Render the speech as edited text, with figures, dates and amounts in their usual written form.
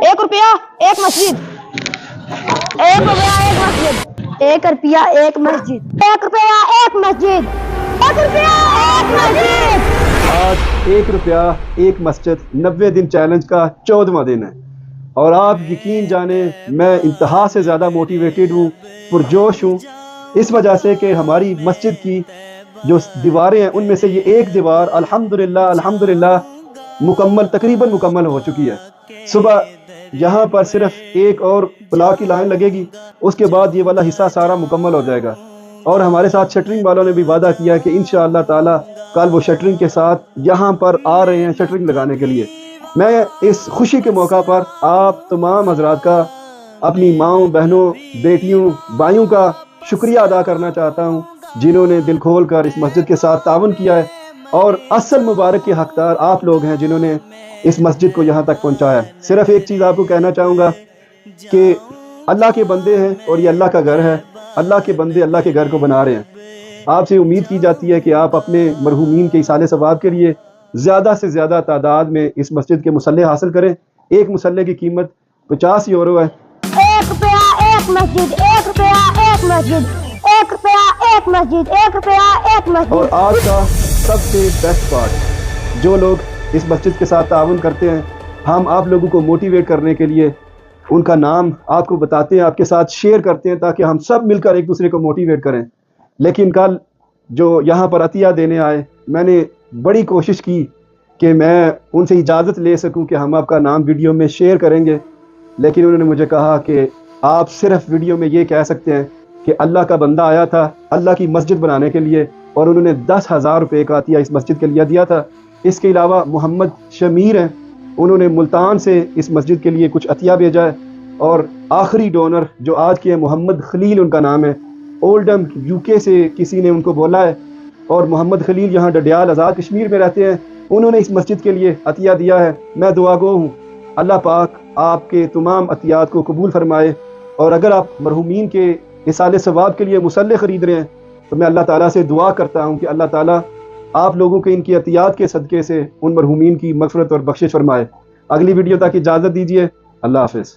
1 रुपया 1 मस्जिद, 1 रुपया 1 मस्जिद, 1 रुपया 1 मस्जिद, 1 रुपया 1 मस्जिद, 1 रुपया 1 मस्जिद। आज 1 रुपया 1 मस्जिद 90 दिन चैलेंज का 14वां दिन है और आप यकीन जाने मैं इंतहा से ज़्यादा मोटिवेटेड हूँ, पुरजोश हूँ, इस वजह से कि हमारी मस्जिद की जो दीवारें हैं उनमें से ये एक दीवार अल्हम्दुलिल्लाह मुकम्मल तकरीबन मुकम्मल हो चुकी है। सुबह यहाँ पर सिर्फ एक और ब्लॉक की लाइन लगेगी, उसके बाद ये वाला हिस्सा सारा मुकम्मल हो जाएगा। और हमारे साथ शटरिंग वालों ने भी वादा किया कि इंशाअल्लाह ताला कल वो शटरिंग के साथ यहाँ पर आ रहे हैं शटरिंग लगाने के लिए। मैं इस खुशी के मौका पर आप तमाम हजरात का, अपनी माँओं, बहनों, बेटियों, भाइयों का शुक्रिया अदा करना चाहता हूँ जिन्होंने दिल खोल कर इस मस्जिद के साथ तावन किया है। और असल मुबारक के हकदार आप लोग हैं जिन्होंने इस मस्जिद को यहाँ तक पहुँचाया है। सिर्फ एक चीज़ आपको कहना चाहूँगा कि अल्लाह के बंदे हैं और ये अल्लाह का घर है, अल्लाह के बंदे अल्लाह के घर को बना रहे हैं। आपसे उम्मीद की जाती है कि आप अपने मरहूमीन के इसाले सवाब के लिए ज़्यादा से ज़्यादा तादाद में इस मस्जिद के मुसल्ले हासिल करें। एक मुसल्ले की कीमत 50 यूरो है। 1 रुपया 1 मस्जिद, 1 रुपया 1 मस्जिद, 1 रुपया 1 मस्जिद, 1 रुपया 1 मस्जिद। और आज का सबसे बेस्ट पार्ट, जो लोग इस मस्जिद के साथ ताउन करते हैं, हम आप लोगों को मोटिवेट करने के लिए उनका नाम आपको बताते हैं, आपके साथ शेयर करते हैं ताकि हम सब मिलकर एक दूसरे को मोटिवेट करें। लेकिन कल जो यहाँ पर अतिया देने आए, मैंने बड़ी कोशिश की कि मैं उनसे इजाज़त ले सकूं कि हम आपका नाम वीडियो में शेयर करेंगे, लेकिन उन्होंने मुझे कहा कि आप सिर्फ वीडियो में ये कह सकते हैं कि अल्लाह का बंदा आया था अल्लाह की मस्जिद बनाने के लिए और उन्होंने 10,000 रुपये का अतिया इस मस्जिद के लिए दिया था। इसके अलावा मोहम्मद शमीर हैं, उन्होंने मुल्तान से इस मस्जिद के लिए कुछ अतिया भेजा है। और आखिरी डोनर जो आज के हैं मोहम्मद खलील उनका नाम है, ओल्डम यूके से किसी ने उनको बोला है और मोहम्मद खलील यहाँ डडियाल आज़ाद कश्मीर में रहते हैं, उन्होंने इस मस्जिद के लिए अतिया दिया है। मैं दुआगो हूँ अल्लाह पाक आपके तमाम अतियात को कबूल फरमाए। और अगर आप मरहूमीन के इसाले सवाब के लिए मुसल्ले ख़रीद रहे हैं तो मैं अल्लाह ताला से दुआ करता हूँ कि अल्लाह ताला आप लोगों के इनकी अतियात के सदक़े से उन मरहूमीन की मग़फ़िरत और बख्शिश फरमाए। अगली वीडियो तक इजाज़त दीजिए। अल्लाह हाफ़िज़।